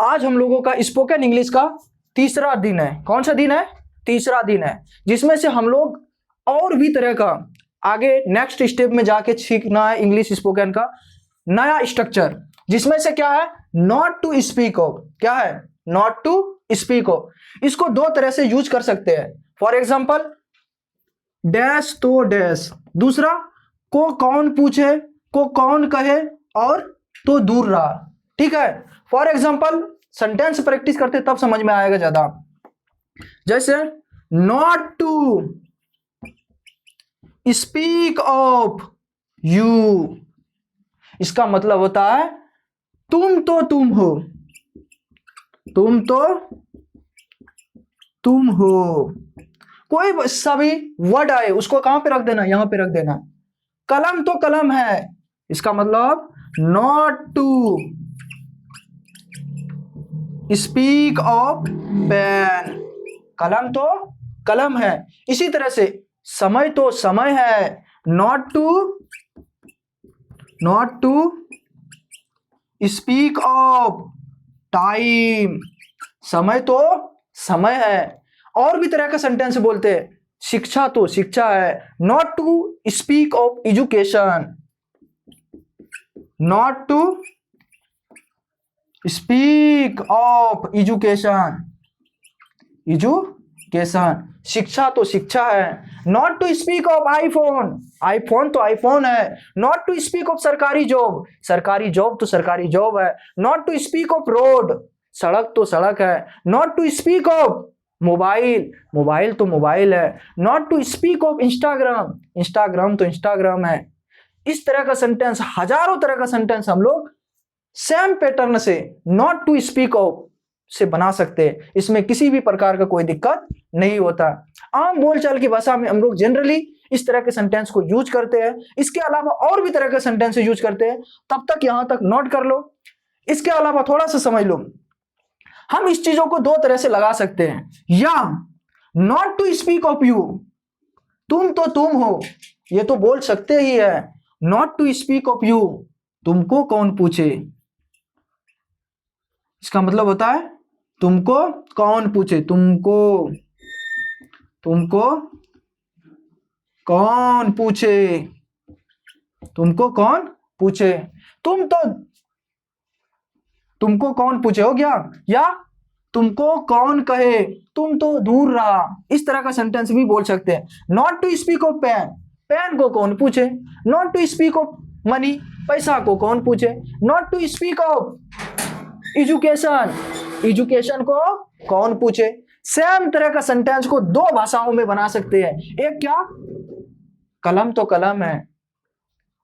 आज हम लोगों का स्पोकन इंग्लिश का तीसरा दिन है। कौन सा दिन है? तीसरा दिन है, जिसमें से हम लोग और भी तरह का आगे नेक्स्ट स्टेप में जाके सीखना है इंग्लिश स्पोकन का नया स्ट्रक्चर, जिसमें से क्या है? Not to speak of. क्या है? Not to speak of. इसको दो तरह से यूज कर सकते हैं। फॉर एग्जाम्पल, डैश तो डैश, दूसरा को कौन पूछे, को कौन कहे, और तो दूर रहा। ठीक है, फॉर एग्जाम्पल सेंटेंस प्रैक्टिस करते तब समझ में आएगा ज्यादा। जैसे not to speak of you, इसका मतलब होता है तुम तो तुम हो, तुम तो तुम हो। कोई सा भी वर्ड आए उसको कहां पे रख देना? यहां पे रख देना। कलम तो कलम है, इसका मतलब not to speak of pen, कलम तो कलम है। इसी तरह से समय तो समय है, not to speak of time, समय तो समय है। और भी तरह का सेंटेंस बोलते हैं। शिक्षा तो शिक्षा है, not to speak of education, not to speak of education, education, शिक्षा तो शिक्षा है। Not to speak of iPhone, iPhone तो आईफोन है। नॉट टू स्पीक ऑफ सरकारी जॉब, सरकारी जॉब तो सरकारी जॉब है। Not to speak of road, सड़क तो सड़क है। Not to speak of mobile, mobile तो मोबाइल है। Not to speak of Instagram, Instagram तो इंस्टाग्राम है। इस तरह का सेंटेंस, हजारों तरह का सेंटेंस हम लोग सेम पैटर्न से नॉट टू स्पीक ऑफ से बना सकते हैं। इसमें किसी भी प्रकार का कोई दिक्कत नहीं होता। आम बोलचाल की भाषा में हम लोग जनरली इस तरह के सेंटेंस को यूज करते हैं। इसके अलावा और भी तरह के सेंटेंस यूज करते हैं। तब तक यहां तक नोट कर लो। इसके अलावा थोड़ा सा समझ लो, हम इस चीजों को दो तरह से लगा सकते हैं। या not to speak of you, तुम तो तुम हो, ये तो बोल सकते ही है। Not to speak of you, तुमको कौन पूछे, इसका मतलब होता है तुमको कौन पूछे, तुमको कौन पूछे, तुमको कौन पूछे। तुमको कौन पूछे हो गया। या तुमको कौन कहे, तुम तो दूर रहा। इस तरह का सेंटेंस भी बोल सकते हैं। Not to speak of pen, pen को कौन पूछे। Not to speak of money, पैसा को कौन पूछे। Not to speak of education, education को कौन पूछे। सेम तरह का सेंटेंस को दो भाषाओं में बना सकते हैं। एक क्या, कलम तो कलम है,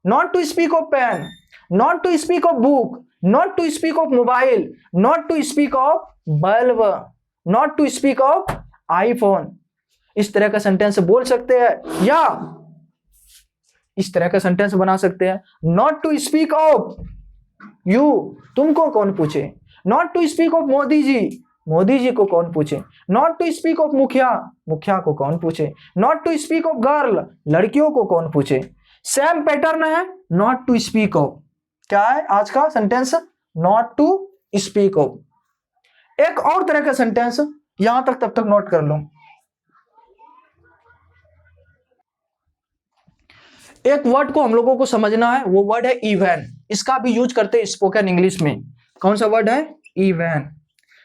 not to speak of pen, not to speak of book, not to speak of mobile, not to speak of bulb, not to speak of iPhone. इस तरह का सेंटेंस बोल सकते हैं। या इस तरह का सेंटेंस बना सकते हैं। Not to speak of you, तुमको कौन पूछे। Not to speak of Modi ji, Modi ji को कौन पूछे। नॉट टू स्पीक ऑफ मुखिया, मुखिया को कौन पूछे। Not to speak of girl, लड़कियों को कौन पूछे। सेम पैटर्न है नॉट टू स्पीक ऑफ। क्या है आज का sentence? Not to speak of. एक और तरह का सेंटेंस यहां तक तब तक नोट कर लो। एक वर्ड को हम लोगों को समझना है, वो वर्ड है इवन। इसका भी यूज करते हैं स्पोकन इंग्लिश में। कौन सा वर्ड है? इवन।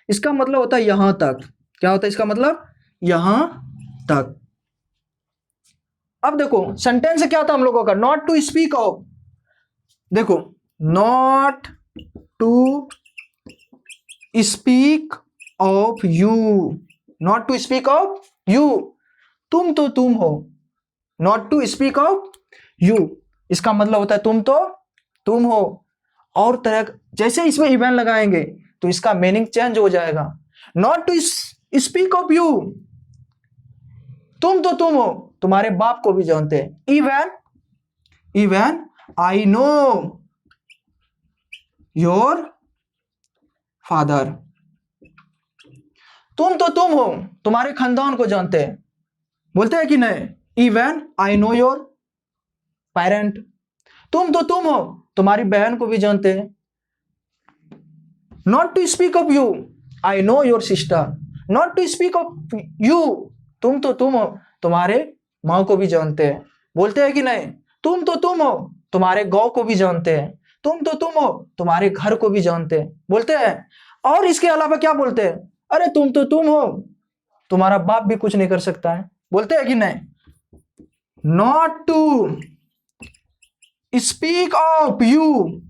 इसका मतलब होता है यहां तक। क्या होता है इसका मतलब? यहां तक। अब देखो सेंटेंस क्या था हम लोगों का? Not to speak of. देखो, not to speak of you, not to speak of you, तुम तो तुम हो। Not to speak of you, इसका मतलब होता है तुम तो तुम हो। और तरह जैसे इसमें इवन लगाएंगे तो इसका मीनिंग चेंज हो जाएगा। Not to speak of you, तुम तो तुम हो, तुम्हारे बाप को भी जानते हैं। Even I know your father, तुम तो तुम हो, तुम्हारे खानदान को जानते हैं। बोलते हैं कि नहीं? Even I know your parent, तुम तो तुम हो, तुम्हारी बहन को भी जानते हैं। Not to speak of you, I know your sister. Not to speak of you, तुम तो तुम हो, तुम्हारे माँ को भी जानते हैं, बोलते हैं कि नहीं? तुम तो तुम हो, तुम्हारे गांव को भी जानते हैं। तुम तो तुम हो, तुम्हारे घर को भी जानते हैं, बोलते हैं। और इसके अलावा क्या बोलते हैं? अरे तुम तो तुम हो, तुम्हारा बाप भी कुछ नहीं कर सकता है, बोलते हैं कि नहीं? Not to speak of you,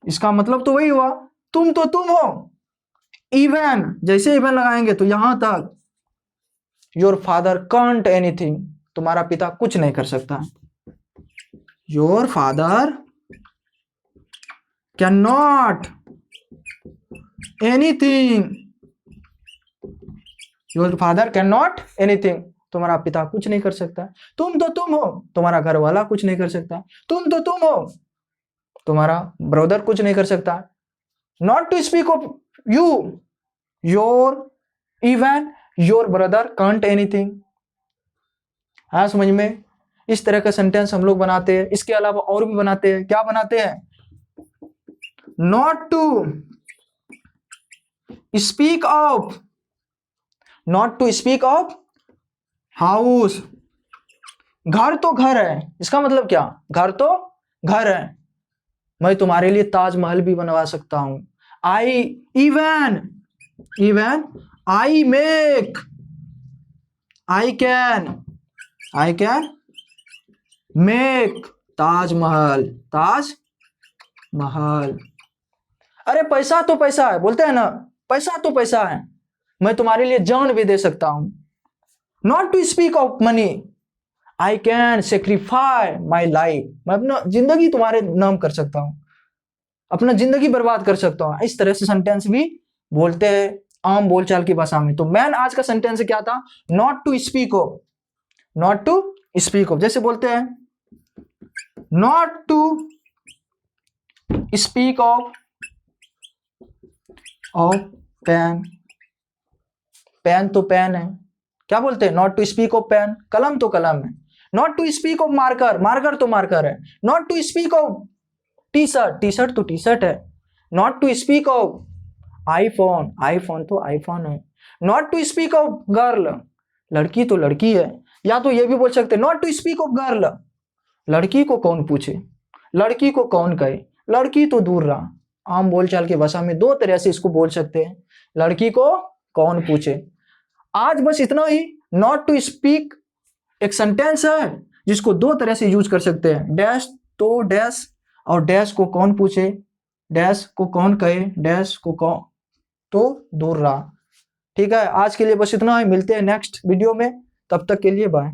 इसका मतलब तो वही हुआ, तुम तो तुम हो। इवन, जैसे इवन लगाएंगे तो यहां तक, योर फादर कांट एनीथिंग, तुम्हारा पिता कुछ नहीं कर सकता। Your father can not anything, your father can not anything, तुम्हारा पिता कुछ नहीं कर सकता। तुम तो तुम हो, तुम्हारा घर वाला कुछ नहीं कर सकता। तुम तो तुम हो, तुम्हारा ब्रदर कुछ नहीं कर सकता। Not to speak of you, your even your brother can't anything. हाँ समझ में? इस तरह का सेंटेंस हम लोग बनाते हैं। इसके अलावा और भी बनाते हैं। क्या बनाते हैं? Not to speak of, not to speak of house, घर तो घर है, इसका मतलब क्या? घर तो घर है, मैं तुम्हारे लिए ताजमहल भी बनवा सकता हूं। I even, even I make, I can make Taj Mahal, Taj Mahal. अरे पैसा तो पैसा है, बोलते हैं ना, पैसा तो पैसा है, मैं तुम्हारे लिए जान भी दे सकता हूं। Not to speak of money, I can sacrifice my life, मैं अपना जिंदगी तुम्हारे नाम कर सकता हूं, अपना जिंदगी बर्बाद कर सकता हूं। इस तरह से सेंटेंस भी बोलते हैं आम बोलचाल की भाषा में। तो मैन आज का सेंटेंस क्या था? Not to speak of, not to speak of. जैसे बोलते हैं not to speak of pen, pen तो पेन है, क्या बोलते हैं? Not to speak of pen, कलम तो कलम है। Not to speak of marker, marker तो मार्कर है। Not to speak of T shirt, T shirt तो टी शर्ट है। Not to speak of iPhone, iPhone तो आईफोन है। Not to speak of girl, लड़की तो लड़की है। या तो ये भी बोल सकते not to speak of girl, लड़की को कौन पूछे, लड़की को कौन कहे, लड़की तो दूर रहा। आम बोलचाल की भाषा में दो तरह से इसको बोल सकते हैं, लड़की को कौन पूछे। आज बस इतना ही। नॉट टू स्पीक एक सेंटेंस है जिसको दो तरह से यूज कर सकते हैं, डैश तो डैश, और डैश को कौन पूछे, डैश को कौन कहे, डैश को कौन तो दूर रहा। ठीक है, आज के लिए बस इतना ही, मिलते हैं नेक्स्ट वीडियो में, तब तक के लिए बाय।